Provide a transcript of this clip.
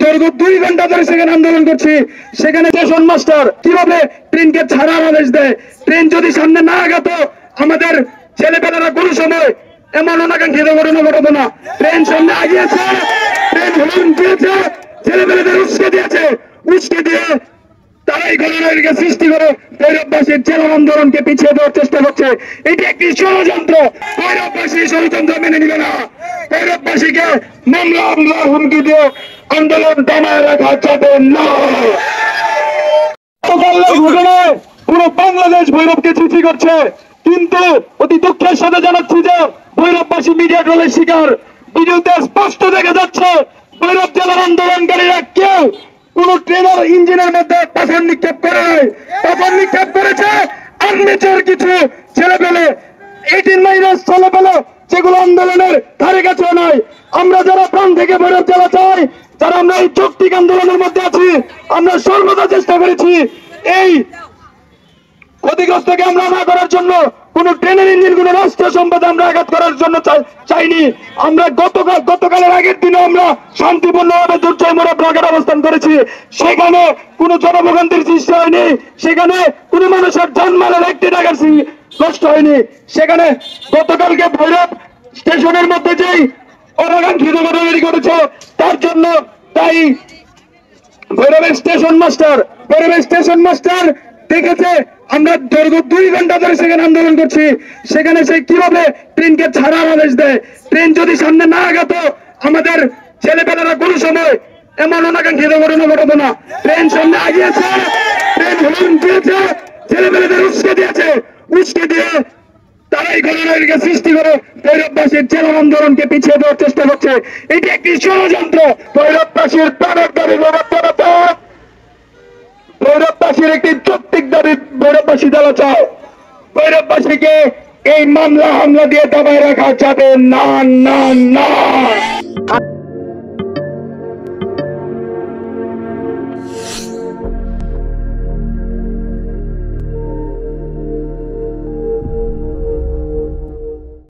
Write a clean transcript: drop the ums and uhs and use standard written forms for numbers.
দীর্ঘ 2 ঘন্টা ধরে সেখানে আন্দোলন করছি। সেখানে স্টেশন মাস্টার কিভাবে ট্রেনকে ছাড়ার আদেশ দেয়। ট্রেন যদি সামনে না আগাতো আমাদের ছেলেপেলেরা কোনো সময় এমন অনাকাঙ্ক্ষিত ঘটনা ঘটতো না। ট্রেন সামনে আগিয়েছে, ট্রেন হর্ন দিয়েছে, ছেলেপেলেদের উস্কে দিয়েছে, উস্কে দিয়ে তারা এই ঘটনাকে সৃষ্টি করে ভৈরববাসীর জেলা আন্দোলনকে পিছিয়ে দেওয়ার চেষ্টা করছে। এটি একটি ষড়যন্ত্র। ভৈরববাসী ষড়যন্ত্র মেনে নিবে না। ভৈরববাসীকে মামলা হুমকি দিয়ে আন্দোলন দমায় রাখা যাবে না। ঘটনায় পুরো বাংলাদেশ ভৈরবকে চিঠি করছে, কিন্তু অতি দুঃখের সাথে জানাচ্ছি যে ভৈরববাসী মিডিয়া ট্রোলের শিকার। ভিডিওতে স্পষ্ট দেখা যাচ্ছে ভৈরব জেলার আন্দোলনকারীরা কেউ কোন ট্রেনের ইঞ্জিনের মধ্যে পাথর নিক্ষেপ করে নাই। পাথর নিক্ষেপ করেছে আনমেচর কিছু ছেলেপেলে, 18 মাইনাস ছেলেপেলে, যেগুলো আন্দোলনের ধারে কাছে নয়। আমরা যারা প্রাণ থেকে ভৈরব জেলা চাই, যারা আমরা এই যৌক্তিক আন্দোলনের মধ্যে আছি, আমরা সর্বদা চেষ্টা করেছি এই ক্ষতিগ্রস্তকে আমরা না করার জন্য, কোন ট্রেনের ইঞ্জিন, কোন রাষ্ট্রীয় সম্পদে আমরা আঘাত করার জন্য চাইনি। আমরা গতকালের আগের দিনে আমরা শান্তিপূর্ণভাবে দুর্জয় মোড়ে ব্লকের অবস্থান করেছি। সেখানে কোন জনভোগান্তির সৃষ্টি হয়নি, সেখানে কোন মানুষের জানমালের একটি টাকার নষ্ট হয়নি। সেখানে গতকালকে ভৈরব স্টেশনের মধ্যে যেই অনাকাঙ্ক্ষিত ঘটনা ঘটেছে তার জন্য তাই ভৈরবের স্টেশন মাস্টার দেখেছে আমরা দীর্ঘ 2 ঘন্টা ধরে সেখানে আন্দোলন করছি। সেখানে সে কিভাবে ট্রেনকে ছাড়ার আদেশ দেয়। ট্রেন যদি সামনে না আগাতো আমাদের ছেলেপেলেরা কোনো সময় এমন অনাকাঙ্ক্ষিত ঘটনা ঘটতো না। ট্রেন সামনে আগিয়েছে, ট্রেন হর্ন দিয়েছে, ছেলেপেলেদের উস্কে দিয়েছে, উস্কে দিয়ে তারা এই ঘটনাকে সৃষ্টি করে ভৈরববাসীর জেলা আন্দোলনকে পিছিয়ে দেওয়ার চেষ্টা করছে। এটি একটি ষড়যন্ত্র। ভৈরববাসীর প্রাণের দাবি ভৈরববাসীর একটি যৌক্তিক দাবি ভৈরববাসী দল চায়। ভৈরববাসীকে এই মামলা হামলা দিয়ে দমায় রাখা যাবে না।